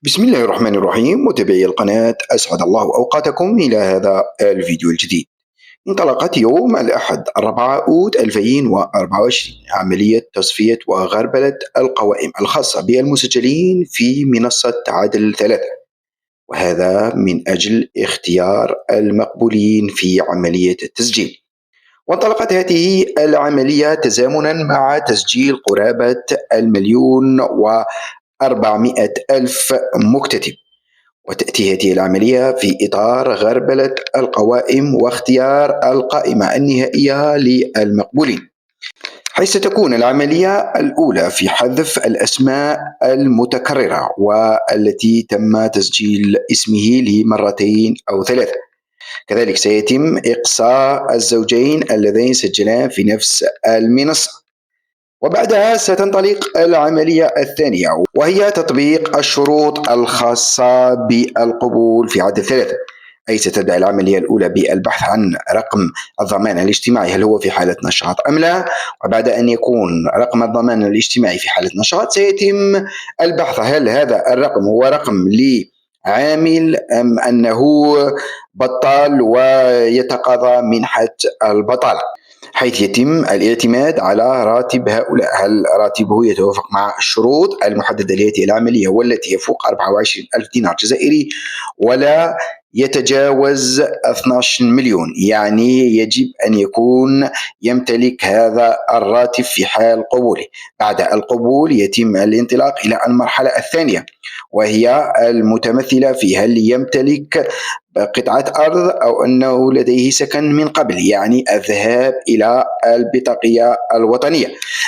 بسم الله الرحمن الرحيم. متابعي القناة، أسعد الله أوقاتكم إلى هذا الفيديو الجديد. انطلقت يوم الأحد 4 أوت 2024 عملية تصفية وغربلة القوائم الخاصة بالمسجلين في منصة عدل 3، وهذا من أجل اختيار المقبولين في عملية التسجيل. وانطلقت هذه العملية تزامنا مع تسجيل قرابة 1,400,000 مكتتب، وتأتي هذه العملية في إطار غربلة القوائم واختيار القائمة النهائية للمقبولين، حيث تكون العملية الأولى في حذف الأسماء المتكررة والتي تم تسجيل اسمه لمرتين أو 3. كذلك سيتم إقصاء الزوجين اللذين سجلا في نفس المنصة. وبعدها ستنطلق العملية الثانية، وهي تطبيق الشروط الخاصة بالقبول في عدد 3. أي ستبدأ العملية الأولى بالبحث عن رقم الضمان الاجتماعي، هل هو في حالة نشاط أم لا. وبعد أن يكون رقم الضمان الاجتماعي في حالة نشاط، سيتم البحث هل هذا الرقم هو رقم لعامل أم أنه بطال ويتقاضى منحة البطالة، حيث يتم الاعتماد على راتب هؤلاء. هل راتبه يتوافق مع الشروط المحددة لهذه العملية والتي يفوق 24,000 دينار جزائري ولا يتجاوز 12 مليون، يعني يجب أن يكون يمتلك هذا الراتب في حال قبوله. بعد القبول يتم الانطلاق إلى المرحلة الثانية، وهي المتمثلة في هل يمتلك قطعة أرض أو أنه لديه سكن من قبل، يعني الذهاب إلى البطاقية الوطنية.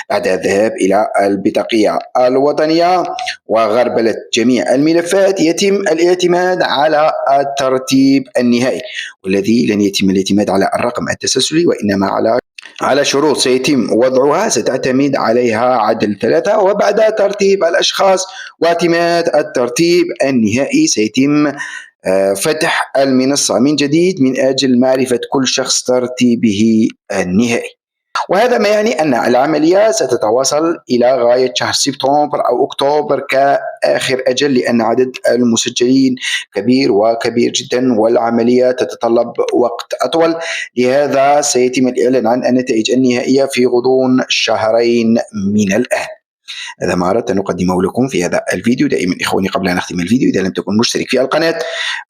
بعد الذهاب إلى البطاقية الوطنية وغربلة جميع الملفات، يتم الاعتماد على الترتيب النهائي، والذي لن يتم الاعتماد على الرقم التسلسلي وإنما على شروط سيتم وضعها ستعتمد عليها عدل 3. وبعد ترتيب الأشخاص واعتماد الترتيب النهائي سيتم فتح المنصة من جديد من أجل معرفة كل شخص ترتيبه النهائي. وهذا ما يعني أن العملية ستتواصل إلى غاية شهر سبتمبر أو أكتوبر كآخر أجل، لأن عدد المسجلين كبير وكبير جدا والعملية تتطلب وقت أطول. لهذا سيتم الإعلان عن النتائج النهائية في غضون شهرين من الآن. هذا ما أردت أن أقدمه لكم في هذا الفيديو. دائما إخواني، قبل أن أختم الفيديو، إذا لم تكن مشترك في القناة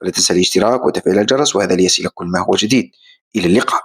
فلا تنسى الاشتراك وتفعيل الجرس، وهذا ليصلك كل ما هو جديد. إلى اللقاء.